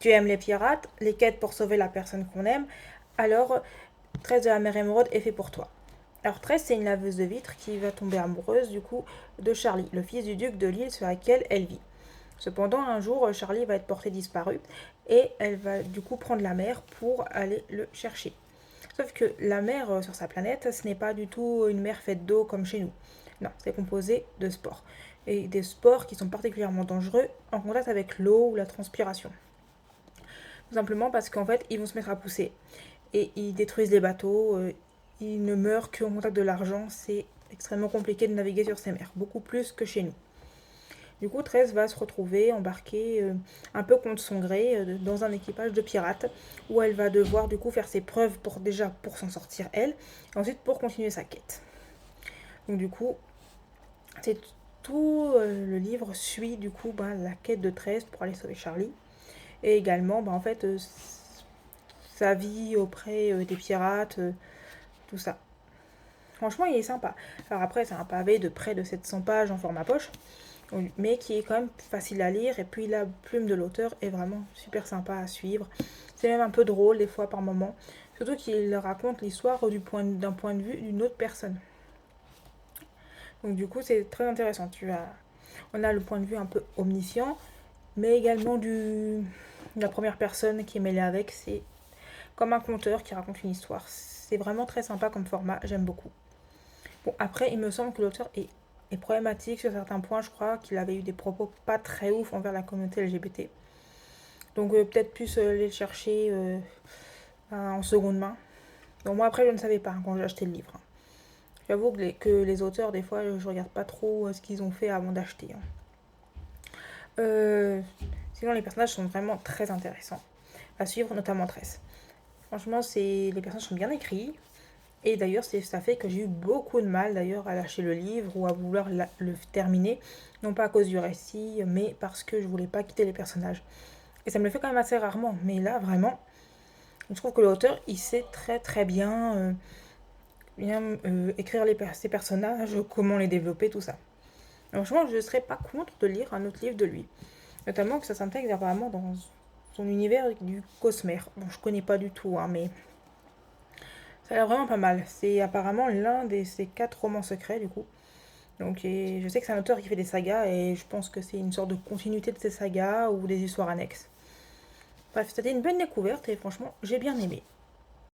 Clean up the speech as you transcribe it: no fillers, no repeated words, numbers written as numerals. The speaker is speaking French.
Tu aimes les pirates, les quêtes pour sauver la personne qu'on aime, alors 13 de la mer émeraude est fait pour toi. Alors 13, c'est une laveuse de vitres qui va tomber amoureuse du coup de Charlie, le fils du duc de l'île sur laquelle elle vit. Cependant, un jour, Charlie va être porté disparu et elle va du coup prendre la mer pour aller le chercher. Sauf que la mer sur sa planète, ce n'est pas du tout une mer faite d'eau comme chez nous. Non, c'est composé de spores. Et des spores qui sont particulièrement dangereux en contact avec l'eau ou la transpiration. Tout simplement parce qu'en fait, ils vont se mettre à pousser. Et ils détruisent les bateaux. Ils ne meurent qu'en contact de l'argent. C'est extrêmement compliqué de naviguer sur ces mers. Beaucoup plus que chez nous. Du coup, 13 va se retrouver embarquée un peu contre son gré dans un équipage de pirates où elle va devoir du coup faire ses preuves pour s'en sortir elle et ensuite pour continuer sa quête. Donc du coup, c'est tout le livre suit du coup la quête de 13 pour aller sauver Charlie et également en fait sa vie auprès des pirates, tout ça. Franchement, il est sympa. Alors après, c'est un pavé de près de 700 pages en format poche, mais qui est quand même facile à lire. Et puis la plume de l'auteur est vraiment super sympa à suivre. C'est même un peu drôle des fois par moments. Surtout qu'il raconte l'histoire d'un point de vue d'une autre personne. Donc du coup, c'est très intéressant. On a le point de vue un peu omniscient, mais également de la première personne qui est mêlée avec. C'est comme un conteur qui raconte une histoire. C'est vraiment très sympa comme format, j'aime beaucoup. Bon, après, il me semble que l'auteur est problématique sur certains points. Je crois qu'il avait eu des propos pas très ouf envers la communauté LGBT. Donc peut-être plus aller le chercher en seconde main. Donc moi après je ne savais pas quand j'ai acheté le livre. J'avoue que les auteurs des fois je regarde pas trop ce qu'ils ont fait avant d'acheter. Euh, Sinon les personnages sont vraiment très intéressants à suivre, notamment Tress. Franchement les personnages sont bien écrits. Et d'ailleurs, ça fait que j'ai eu beaucoup de mal d'ailleurs à lâcher le livre ou à vouloir le terminer, non pas à cause du récit, mais parce que je voulais pas quitter les personnages. Et ça me le fait quand même assez rarement, mais là vraiment, je trouve que l'auteur il sait très très bien écrire ses personnages, comment les développer, tout ça. Alors, franchement, je ne serais pas contre de lire un autre livre de lui, notamment que ça s'intègre apparemment dans son univers du Cosmère. Bon, je connais pas du tout, hein, mais ça a l'air vraiment pas mal. C'est apparemment l'un de ses 4 romans secrets, du coup. Donc, je sais que c'est un auteur qui fait des sagas, et je pense que c'est une sorte de continuité de ces sagas ou des histoires annexes. Bref, c'était une bonne découverte, et franchement, j'ai bien aimé.